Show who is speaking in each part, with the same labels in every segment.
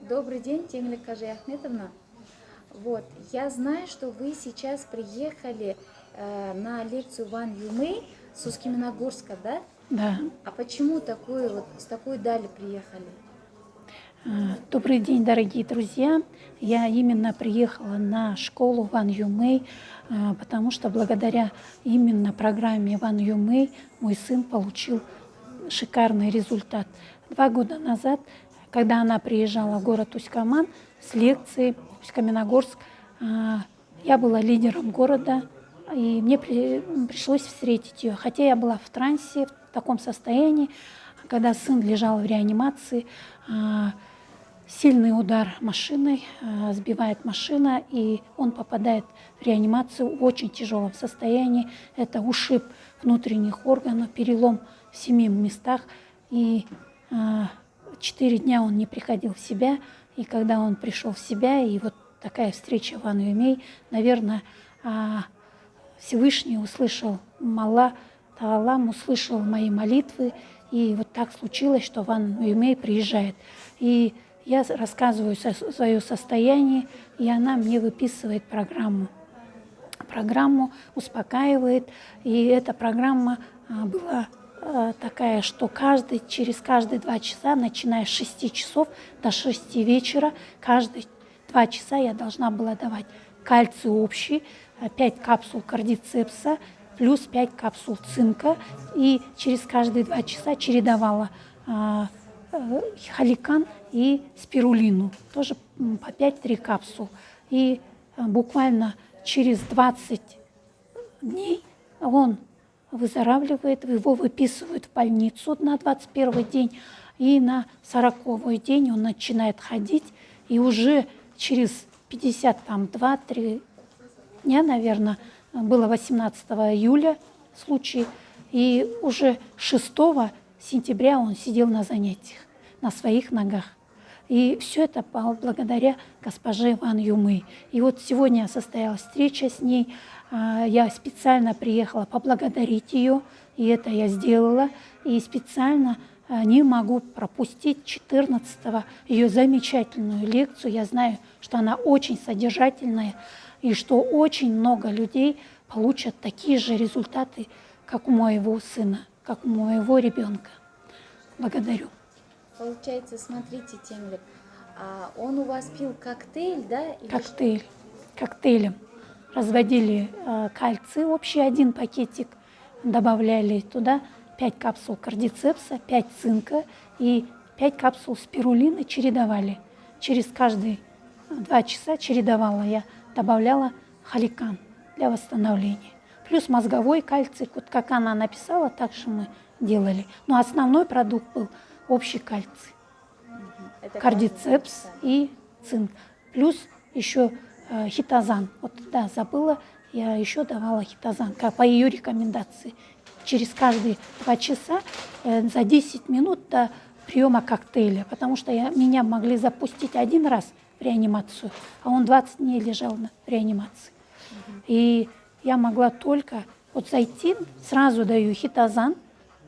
Speaker 1: Добрый день, Теңлик Кажи Ахметовна. Вот, я знаю, что вы сейчас приехали на лекцию Ван Юмей с Усть-Каменогорска, да?
Speaker 2: Да.
Speaker 1: А почему с такой дали приехали?
Speaker 2: Добрый день, дорогие друзья. Я именно приехала на школу Ван Юмей, потому что благодаря именно программе Ван Юмей мой сын получил шикарный результат. 2 года назад, когда она приезжала в город Усть-Каман с лекцией Усть-Каменогорск, я была лидером города, и мне пришлось встретить ее. Хотя я была в трансе, в таком состоянии, когда сын лежал в реанимации, сильный удар машиной, сбивает машина, и он попадает в реанимацию в очень тяжелом состоянии. Это ушиб внутренних органов, перелом в 7 местах. И 4 дня он не приходил в себя. И когда он пришел в себя, и вот такая встреча в Ван Юмей, наверное, Всевышний услышал, Аллах Таалам услышал мои молитвы. И вот так случилось, что Ван Юмей приезжает. И я рассказываю свое состояние, и она мне выписывает программу. Программу успокаивает, и эта программа была такая, что через каждые 2 часа, начиная с 6 часов до 6 вечера, каждые 2 часа я должна была давать кальций общий, 5 капсул кардицепса, плюс 5 капсул цинка, и через каждые 2 часа чередовала халикан и спирулину, тоже по 5-3 капсул. И буквально через 20 дней он выздоравливает, его выписывают в больницу на 21 день, и на 40-й день он начинает ходить, и уже через 52-3 дня, наверное, было 18 июля случай, и уже 6 сентября он сидел на занятиях, на своих ногах. И все это благодаря госпоже Ван Юмей. И вот сегодня состоялась встреча с ней. Я специально приехала поблагодарить ее, и это я сделала. И специально не могу пропустить 14-го ее замечательную лекцию. Я знаю, что она очень содержательная, и что очень много людей получат такие же результаты, как у моего сына, как у моего ребенка. Благодарю.
Speaker 1: Получается, смотрите, Теңлик, он у вас пил коктейль, да?
Speaker 2: Коктейлем. Разводили кальций общий, 1 пакетик, добавляли туда 5 капсул кардицепса, 5 цинка и 5 капсул спирулины, чередовали. Через каждые 2 часа чередовала я, добавляла халикан для восстановления. Плюс мозговой кальций, вот как она написала, так же мы делали. Но основной продукт был общий кальций, кардицепс и цинк. Плюс еще хитозан. Вот, да, забыла, я еще давала хитозан, как по ее рекомендации. Через каждые 2 часа за 10 минут до приема коктейля, потому что меня могли запустить 1 раз в реанимацию, а он 20 дней лежал в реанимации. И я могла только вот зайти, сразу даю хитозан,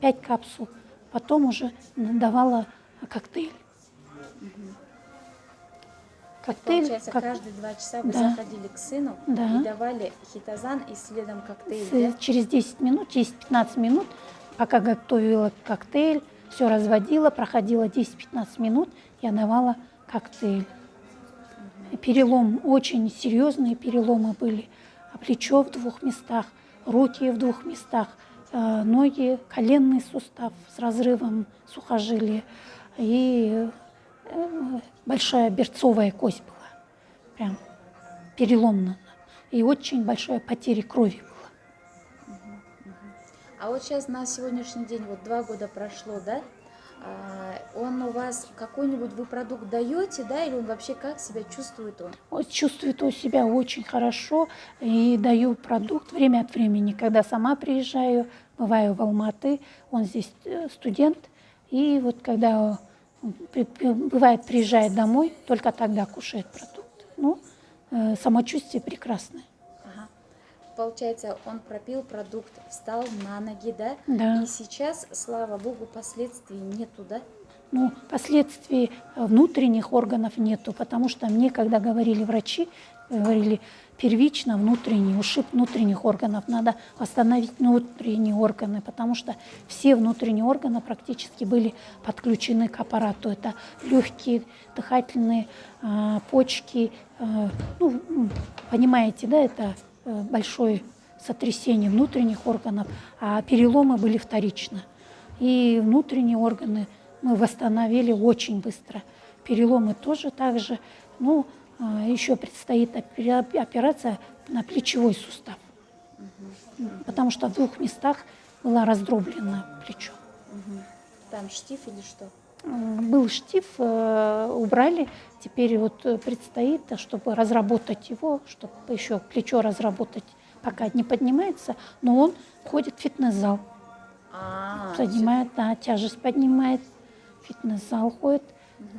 Speaker 2: 5 капсул, потом уже давала коктейль.
Speaker 1: Получается, каждые 2 часа вы заходили к сыну и давали хитозан и следом коктейль, да?
Speaker 2: Через 10 минут, 10-15 минут, пока готовила коктейль, все разводила, проходило 10-15 минут, я давала коктейль. Перелом, очень серьезные переломы были. Плечо в 2 местах, руки в 2 местах, ноги, коленный сустав с разрывом сухожилия. И большая берцовая кость была, прям переломана. И очень большая потеря крови была.
Speaker 1: А вот сейчас на сегодняшний день, вот 2 года прошло, да? Он у вас какой-нибудь вы продукт даете, да, или он вообще как себя чувствует он?
Speaker 2: Он чувствует у себя очень хорошо, и даю продукт время от времени, когда сама приезжаю, бываю в Алматы, он здесь студент, и вот когда бывает приезжает домой, только тогда кушает продукт. Ну, самочувствие прекрасное.
Speaker 1: Получается, он пропил продукт, встал на ноги, да?
Speaker 2: Да.
Speaker 1: И сейчас, слава богу, последствий нету, да?
Speaker 2: Ну, последствий внутренних органов нету, потому что мне, когда говорили врачи, говорили, первично внутренний, ушиб внутренних органов, надо восстановить внутренние органы, потому что все внутренние органы практически были подключены к аппарату. Это легкие, дыхательные, почки. Ну, понимаете, да, это большое сотрясение внутренних органов, а переломы были вторично. И внутренние органы мы восстановили очень быстро. Переломы тоже так же. Ну, еще предстоит операция на плечевой сустав, потому что в 2 местах было раздроблено плечо.
Speaker 1: Там штиф или что?
Speaker 2: Был штиф, убрали. Теперь вот предстоит, чтобы разработать его, чтобы еще плечо разработать, пока не поднимается, но он входит в фитнес-зал. Поднимает, да, тяжесть поднимает, в фитнес-зал ходит.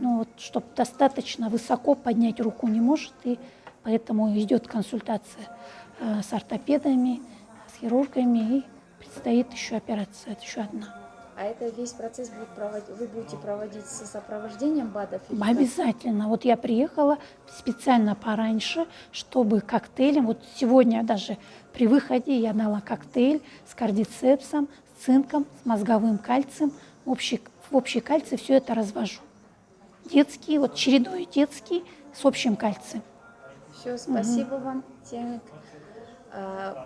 Speaker 2: Ну вот, чтобы достаточно высоко поднять руку не может, и поэтому идет консультация с ортопедами, с хирургами, и предстоит еще операция, это еще одна.
Speaker 1: А это весь процесс вы будете проводить с сопровождением БАДов? Или как?
Speaker 2: Обязательно. Вот я приехала специально пораньше, чтобы коктейлем, вот сегодня даже при выходе я дала коктейль с кардицепсом, с цинком, с мозговым кальцием. В общий кальций все это развожу. Детский, вот чередую детский с общим кальцием.
Speaker 1: Все, спасибо вам, Тианет.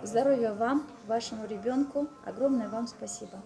Speaker 1: Здоровья вам, вашему ребенку. Огромное вам спасибо.